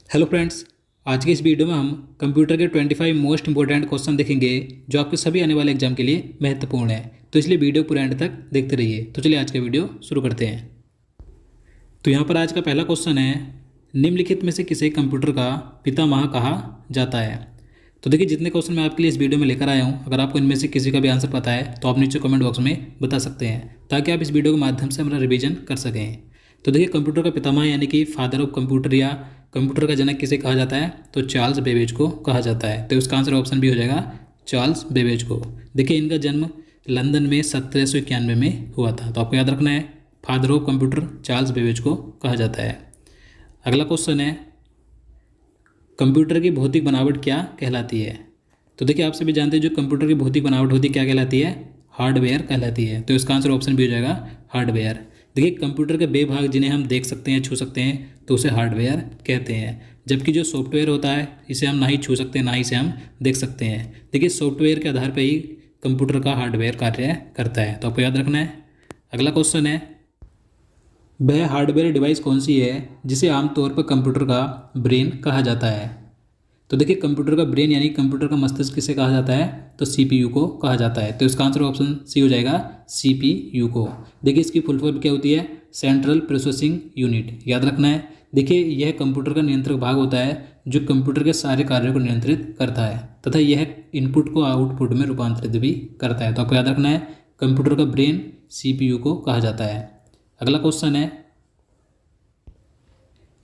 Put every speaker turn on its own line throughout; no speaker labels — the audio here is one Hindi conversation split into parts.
Hello friends. आज की इस वीडियो में हम कंप्यूटर के 25 मोस्ट इंपॉर्टेंट क्वेश्चन देखेंगे जो आपके सभी आने वाले एग्जाम के लिए महत्वपूर्ण है। तो इसलिए वीडियो पूरे एंड तक देखते रहिए। तो चलिए आज का वीडियो शुरू करते हैं। तो यहाँ पर आज का पहला क्वेश्चन है, निम्नलिखित में से किसे कंप्यूटर का पितामह कहा जाता है। तो देखिए, जितने क्वेश्चन मैं आपके लिए इस वीडियो में लेकर आया हूँ, अगर आपको इनमें से किसी का भी आंसर पता है तो आप नीचे कमेंट बॉक्स में बता सकते हैं, ताकि आप इस वीडियो के माध्यम से हमारा रिवीजन कर सकें। तो देखिए, कंप्यूटर का पितामह यानी कि फादर ऑफ कंप्यूटर या कंप्यूटर का जनक किसे कहा जाता है, तो चार्ल्स बेबेज को कहा जाता है। तो इसका आंसर ऑप्शन भी हो जाएगा चार्ल्स बेबेज को। देखिए, इनका जन्म लंदन में 1791 में हुआ था। तो आपको याद रखना है, father of computer Charles Babbage को कहा जाता है। अगला क्वेश्चन है, कंप्यूटर की भौतिक बनावट क्या कहलाती है। तो देखिए, आप सभी जानते हैं जो कंप्यूटर की भौतिक बनावट होती है क्या कहलाती है, हार्डवेयर कहलाती है। तो इसका आंसर ऑप्शन भी हो जाएगा हार्डवेयर। देखिए, कंप्यूटर के वे भाग जिन्हें हम देख सकते हैं, छू सकते हैं, तो उसे हार्डवेयर कहते हैं। जबकि जो सॉफ्टवेयर होता है, इसे हम ना ही छू सकते हैं ना ही इसे हम देख सकते हैं। देखिए, सॉफ्टवेयर के आधार पर ही कंप्यूटर का हार्डवेयर कार्य करता है। तो आपको याद रखना है। अगला क्वेश्चन है, वह हार्डवेयर डिवाइस कौन सी है जिसे आमतौर पर कंप्यूटर का ब्रेन कहा जाता है। तो देखिए, कंप्यूटर का ब्रेन यानी कंप्यूटर का मस्तिष्क किसे कहा जाता है, तो सीपीयू को कहा जाता है। तो इसका आंसर ऑप्शन सी हो जाएगा, सीपीयू को। देखिए, इसकी फुल फॉर्म क्या होती है, सेंट्रल प्रोसेसिंग यूनिट। याद रखना है। देखिए, यह कंप्यूटर का नियंत्रक भाग होता है जो कंप्यूटर के सारे कार्यों को नियंत्रित करता है तथा यह इनपुट को आउटपुट में रूपांतरित भी करता है। तो आपको याद रखना है, कंप्यूटर का ब्रेन सीपीयू को कहा जाता है। अगला क्वेश्चन है,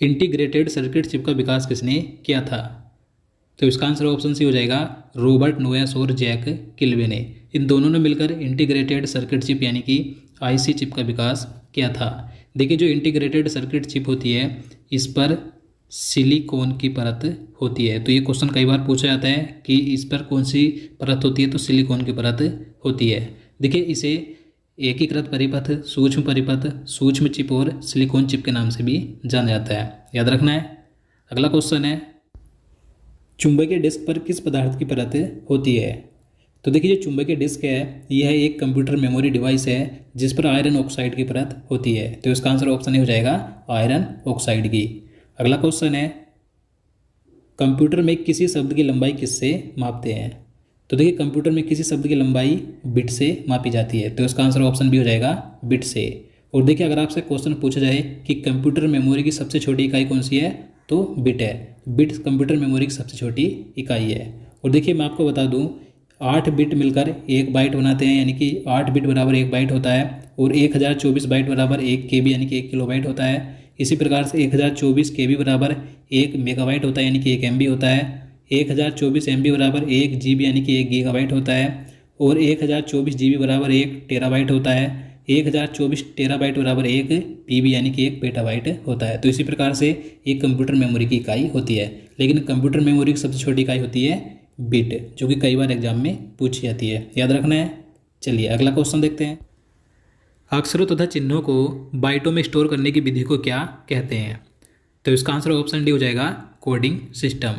इंटीग्रेटेड सर्किट चिप का विकास किसने किया था। तो इसका आंसर ऑप्शन सी हो जाएगा, रॉबर्ट नोयस और जैक किल्वे ने। इन दोनों ने मिलकर इंटीग्रेटेड सर्किट चिप यानी कि आईसी चिप का विकास किया था। देखिए, जो इंटीग्रेटेड सर्किट चिप होती है, इस पर सिलिकॉन की परत होती है। तो ये क्वेश्चन कई बार पूछा जाता है कि इस पर कौन सी परत होती है, तो सिलिकॉन की परत होती है। देखिए, इसे एकीकृत परिपथ, सूक्ष्म परिपथ, सूक्ष्म चिप और सिलिकॉन चिप के नाम से भी जाना जाता है। याद रखना है। अगला क्वेश्चन है, चुंबकीय डिस्क पर किस पदार्थ की परत होती है। तो देखिए, जो चुंबकीय डिस्क है, यह एक कंप्यूटर मेमोरी डिवाइस है जिस पर आयरन ऑक्साइड की परत होती है। तो इसका आंसर ऑप्शन हो जाएगा आयरन ऑक्साइड की। अगला क्वेश्चन है, कंप्यूटर में किसी शब्द की लंबाई किससे मापते हैं। तो देखिए, कंप्यूटर में किसी शब्द की लंबाई बिट से मापी जाती है। तो इसका आंसर ऑप्शन भी हो जाएगा बिट से। और देखिए, अगर आपसे क्वेश्चन पूछा जाए कि कंप्यूटर मेमोरी की सबसे छोटी इकाई कौन सी है, तो बिट है। बिट कंप्यूटर मेमोरी की सबसे छोटी इकाई है। और देखिए, मैं आपको बता दूं, 8 बिट मिलकर 1 बाइट बनाते हैं, यानी कि 8 बिट बराबर 1 बाइट होता है। और 1024 बाइट बराबर 1 केबी यानी कि 1 किलोबाइट होता है। इसी प्रकार से 1024 केबी बराबर 1 मेगाबाइट होता है, यानी कि 1 एमबी होता है। 1024 एमबी बराबर 1 जीबी यानी कि 1 गीगाबाइट होता है। और 1024 जीबी बराबर 1 टेराबाइट होता है। 1024 टेराबाइट बराबर 1 पीबी यानी कि 1 पेटाबाइट होता है। तो इसी प्रकार से एक कंप्यूटर मेमोरी की इकाई होती है। लेकिन कंप्यूटर मेमोरी की सबसे छोटी इकाई होती है बिट, जो कि कई बार एग्जाम में पूछी जाती है। याद रखना है। चलिए अगला क्वेश्चन देखते हैं, अक्षरों तथा चिन्हों को बाइटों में स्टोर करने की विधि को क्या कहते हैं। तो इसका आंसर ऑप्शन डी हो जाएगा, कोडिंग सिस्टम।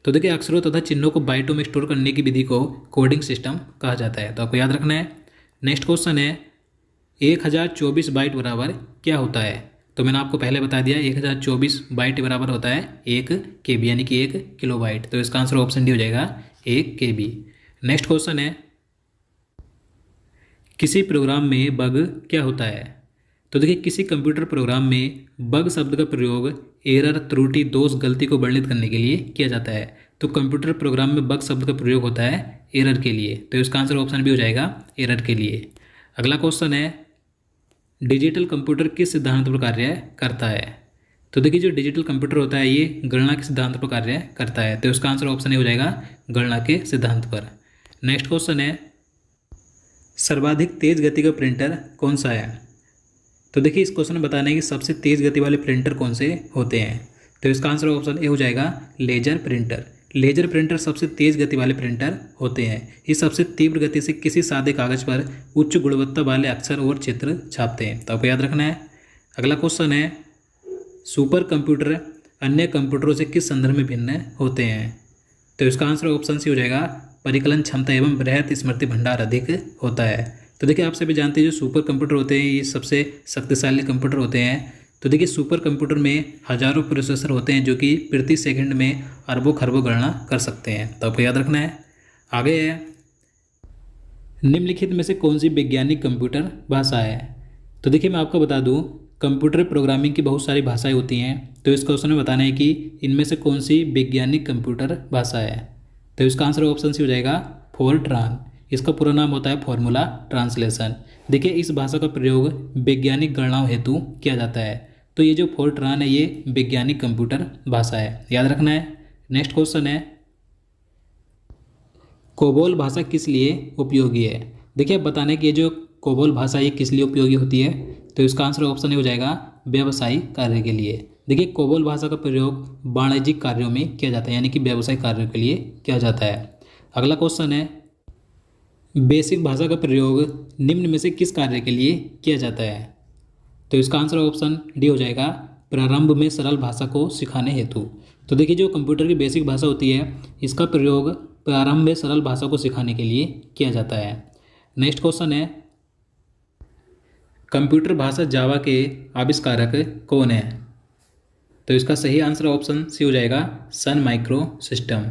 तो देखिए, अक्षरों तथा चिन्हों को बाइटों में स्टोर करने की विधि को कोडिंग सिस्टम कहा जाता है। तो आपको याद रखना है। नेक्स्ट क्वेश्चन है, 1024 बाइट बराबर क्या होता है। तो मैंने आपको पहले बता दिया, 1024 बाइट बराबर होता है 1 केबी यानी कि 1 किलोबाइट। तो इसका आंसर ऑप्शन डी हो जाएगा 1 केबी। नेक्स्ट क्वेश्चन है, किसी प्रोग्राम में बग क्या होता है। तो देखिए, किसी कंप्यूटर प्रोग्राम में बग शब्द का प्रयोग एरर, त्रुटि, दोष, गलती को वर्णित करने के लिए किया जाता है। तो कंप्यूटर प्रोग्राम में बग शब्द का प्रयोग होता है एरर के लिए। तो इसका आंसर ऑप्शन भी हो जाएगा एरर के लिए। अगला क्वेश्चन है, डिजिटल कंप्यूटर किस सिद्धांत पर कार्य करता है। तो देखिए, जो डिजिटल कंप्यूटर होता है, ये गणना के सिद्धांत पर कार्य करता है। तो इसका आंसर ऑप्शन हो जाएगा गणना के सिद्धांत पर। नेक्स्ट क्वेश्चन है, सर्वाधिक तेज गति का प्रिंटर कौन सा है। तो देखिए, इस क्वेश्चन में बताना है कि सबसे तेज गति वाले प्रिंटर कौन से होते हैं। तो इसका आंसर ऑप्शन ए हो जाएगा, लेजर प्रिंटर। लेजर प्रिंटर सबसे तेज गति वाले प्रिंटर होते हैं। ये सबसे तीव्र गति से किसी सादे कागज पर उच्च गुणवत्ता वाले अक्षर और चित्र छापते हैं। तो आपको याद रखना है। अगला क्वेश्चन है, सुपर कंप्यूटर अन्य कंप्यूटरों से किस संदर्भ में भिन्न होते हैं। तो इसका आंसर ऑप्शन सी हो जाएगा, परिकलन क्षमता एवं बृहत स्मृति भंडार अधिक होता है। तो देखिए, आप सभी जानते हैं जो सुपर कंप्यूटर होते हैं, ये सबसे शक्तिशाली कंप्यूटर होते हैं। तो देखिए सुपर कंप्यूटर में हजारों प्रोसेसर होते हैं जो कि प्रति सेकंड में अरबों खरबों गणना कर सकते हैं, तो आपको याद रखना है। आगे है, निम्नलिखित में से कौन सी वैज्ञानिक कंप्यूटर भाषा है। तो देखिए मैं आपको बता दूं, कंप्यूटर प्रोग्रामिंग की बहुत सारी भाषाएं होती हैं, तो इस क्वेश्चन में बताना है कि इनमें से कौन सी वैज्ञानिक कंप्यूटर भाषा है। तो इसका आंसर ऑप्शन सी हो जाएगा फोरट्रान। इसका पूरा नाम होता है फॉर्मूला ट्रांसलेशन। देखिए इस भाषा का प्रयोग वैज्ञानिक गणनाओं हेतु किया जाता है। तो ये जो फोरट्रान है ये वैज्ञानिक कंप्यूटर भाषा है, याद रखना है। नेक्स्ट क्वेश्चन है, कोबोल भाषा किस लिए उपयोगी है। देखिए अब बताने कि ये जो कोबोल भाषा ये किस लिए उपयोगी होती है, तो इसका आंसर ऑप्शन हो जाएगा व्यावसायिक कार्य के लिए। देखिए कोबोल भाषा का प्रयोग वाणिज्यिक कार्यों में किया जाता है, यानी कि व्यवसायिक कार्यों के लिए किया जाता है। अगला क्वेश्चन है, बेसिक भाषा का प्रयोग निम्न में से किस कार्य के लिए किया जाता है। तो इसका आंसर ऑप्शन डी हो जाएगा प्रारंभ में सरल भाषा को सिखाने हेतु। तो देखिए जो कंप्यूटर की बेसिक भाषा होती है इसका प्रयोग प्रारंभ में सरल भाषा को सिखाने के लिए किया जाता है। नेक्स्ट क्वेश्चन है, कंप्यूटर भाषा जावा के आविष्कारक कौन है। तो इसका सही आंसर ऑप्शन सी हो जाएगा सन माइक्रो सिस्टम।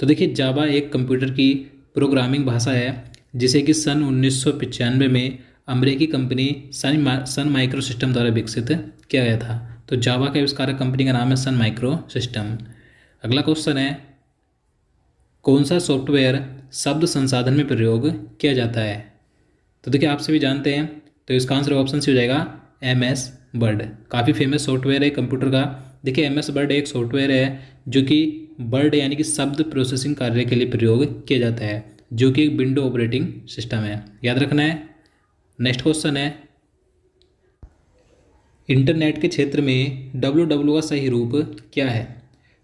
तो देखिए जावा एक कंप्यूटर की प्रोग्रामिंग भाषा है जिसे कि सन 1995 में अमेरिकी कंपनी सन माइक्रो सिस्टम द्वारा विकसित किया गया था। तो जावा का आविष्कारक कंपनी का नाम है सन माइक्रो सिस्टम। अगला क्वेश्चन है, कौन सा सॉफ्टवेयर शब्द संसाधन में प्रयोग किया जाता है। तो देखिए आप सभी जानते हैं, तो इसका आंसर ऑप्शन सी हो जाएगा MS वर्ड। काफ़ी फेमस सॉफ्टवेयर है कंप्यूटर का। देखिए MS वर्ड एक सॉफ्टवेयर है जो कि वर्ड यानी कि शब्द प्रोसेसिंग कार्य के लिए प्रयोग किया जाता है, जो कि एक विंडो ऑपरेटिंग सिस्टम है, याद रखना है। नेक्स्ट क्वेश्चन है, इंटरनेट के क्षेत्र में www का सही रूप क्या है।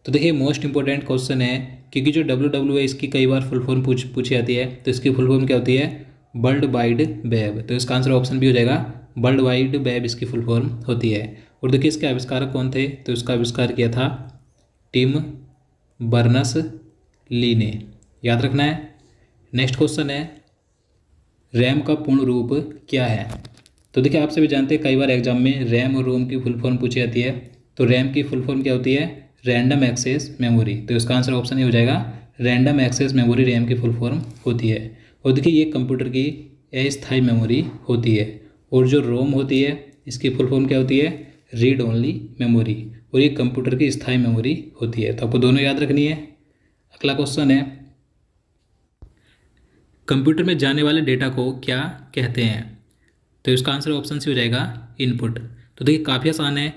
तो देखिए मोस्ट इंपॉर्टेंट क्वेश्चन है, क्योंकि जो www है इसकी कई बार फुल फॉर्म पूछी जाती है। तो इसकी फुल फॉर्म क्या होती है, वर्ल्ड वाइड वेब। तो इसका आंसर ऑप्शन भी हो जाएगा वर्ल्ड वाइड वेब इसकी फुल फॉर्म होती है। और देखिए इसके आविष्कारक कौन थे, तो इसका आविष्कार किया था टिम बर्नस ली ने, याद रखना है। नेक्स्ट क्वेश्चन है, रैम का पूर्ण रूप क्या है। तो देखिए आप सभी जानते हैं कई बार एग्जाम में रैम और रोम की फुल फॉर्म पूछी जाती है। तो रैम की फुल फॉर्म क्या होती है, रैंडम एक्सेस मेमोरी। तो इसका आंसर ऑप्शन ही हो जाएगा रैंडम एक्सेस मेमोरी रैम की फुल फॉर्म होती है। और देखिए ये कंप्यूटर की अस्थायी मेमोरी होती है। और जो रोम होती है इसकी फुल फॉर्म क्या होती है, रीड ओनली मेमोरी। और ये कंप्यूटर की स्थायी मेमोरी होती है। तो आपको दोनों याद रखनी है। अगला क्वेश्चन है, कंप्यूटर में जाने वाले डेटा को क्या कहते हैं। तो इसका आंसर ऑप्शन सी हो जाएगा इनपुट। तो देखिए काफ़ी आसान है,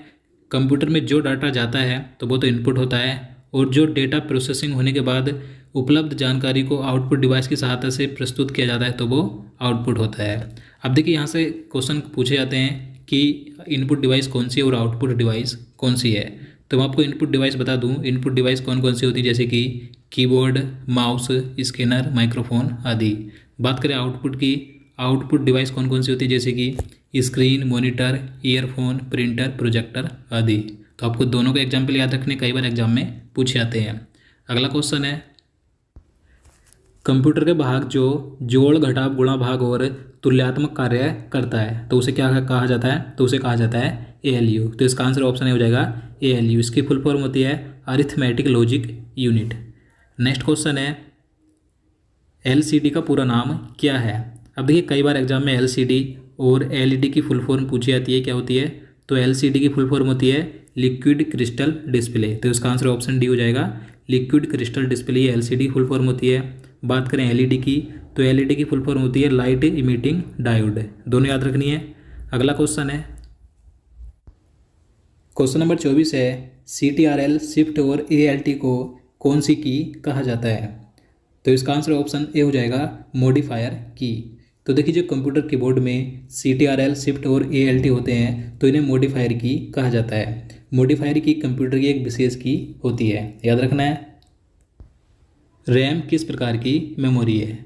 कंप्यूटर में जो डाटा जाता है तो वो तो इनपुट होता है, और जो डेटा प्रोसेसिंग होने के बाद उपलब्ध जानकारी को आउटपुट डिवाइस की सहायता से प्रस्तुत किया जाता है तो वो आउटपुट होता है। अब देखिए यहाँ से क्वेश्चन पूछे जाते हैं कि इनपुट डिवाइस कौन सी है और आउटपुट डिवाइस कौन सी है। तो मैं आपको इनपुट डिवाइस बता दूँ, इनपुट डिवाइस कौन कौन सी होती है, जैसे कि कीबोर्ड, माउस, स्कैनर, माइक्रोफोन आदि। बात करें आउटपुट की, आउटपुट डिवाइस कौन कौन सी होती है, जैसे कि screen, monitor, earphone, printer, projector आदि। तो आपको दोनों का एग्जाम्पल याद रखने, कई बार एग्जाम में पूछे जाते हैं। अगला क्वेश्चन है, कंप्यूटर के भाग जो जोड़, घटाव, गुणा, भाग और तुल्यात्मक कार्य करता है तो उसे क्या कहा जाता है, तो उसे कहा जाता है ALU। तो इसका आंसर ऑप्शन हो जाएगा ALU। इसकी फुल फॉर्म होती है arithmetic logic unit. Next question है, LCD का पूरा नाम क्या है। अब देखिए कई बार एग्जाम में LCD और LED की फुल फॉर्म पूछी जाती है, क्या होती है। तो LCD की फुल फॉर्म होती है लिक्विड क्रिस्टल डिस्प्ले। तो इसका आंसर ऑप्शन डी हो जाएगा लिक्विड क्रिस्टल डिस्प्ले, ये LCD फुल फॉर्म होती है। बात करें LED की, तो LED की फुल फॉर्म होती है लाइट इमिटिंग डायोड। दोनों याद रखनी है। अगला क्वेश्चन है, क्वेश्चन नंबर 24 है, CTRL, शिफ्ट और ALT को कौन सी की कहा जाता है। तो इसका आंसर ऑप्शन ए हो जाएगा मॉडिफायर की। तो देखिए जो कंप्यूटर कीबोर्ड में CTRL, शिफ्ट और ALT होते हैं तो इन्हें मॉडिफायर की कहा जाता है। मॉडिफायर की कंप्यूटर की एक विशेष की होती है, याद रखना है। रैम किस प्रकार की मेमोरी है।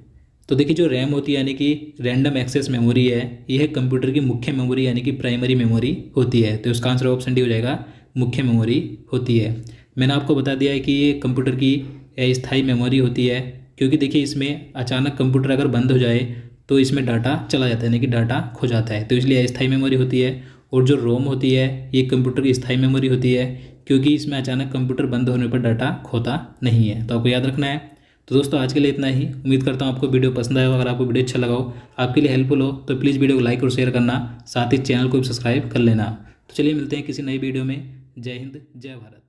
तो देखिए जो रैम होती है यानी कि रैंडम एक्सेस मेमोरी है, यह कंप्यूटर की मुख्य मेमोरी यानी कि प्राइमरी मेमोरी होती है। तो इसका आंसर ऑप्शन डी हो जाएगा मुख्य मेमोरी होती है। मैंने आपको बता दिया है कि ये कंप्यूटर की अस्थायी मेमोरी होती है, क्योंकि देखिए इसमें अचानक कंप्यूटर अगर बंद हो जाए तो इसमें डाटा चला जाता है, यानी कि डाटा खो जाता है, तो इसलिए अस्थायी मेमोरी होती है। और जो रोम होती है ये कंप्यूटर की स्थायी मेमोरी होती है, क्योंकि इसमें अचानक कंप्यूटर बंद होने पर डाटा खोता नहीं है। तो आपको याद रखना है। तो दोस्तों आज के लिए इतना ही। उम्मीद करता हूँ आपको वीडियो पसंद आया हो। अगर आपको वीडियो अच्छा लगा हो, आपके लिए हेल्पफुल हो, तो प्लीज़ वीडियो को लाइक और शेयर करना, साथ ही चैनल को भी सब्सक्राइब कर लेना। तो चलिए मिलते हैं किसी नई वीडियो में। जय हिंद, जय भारत।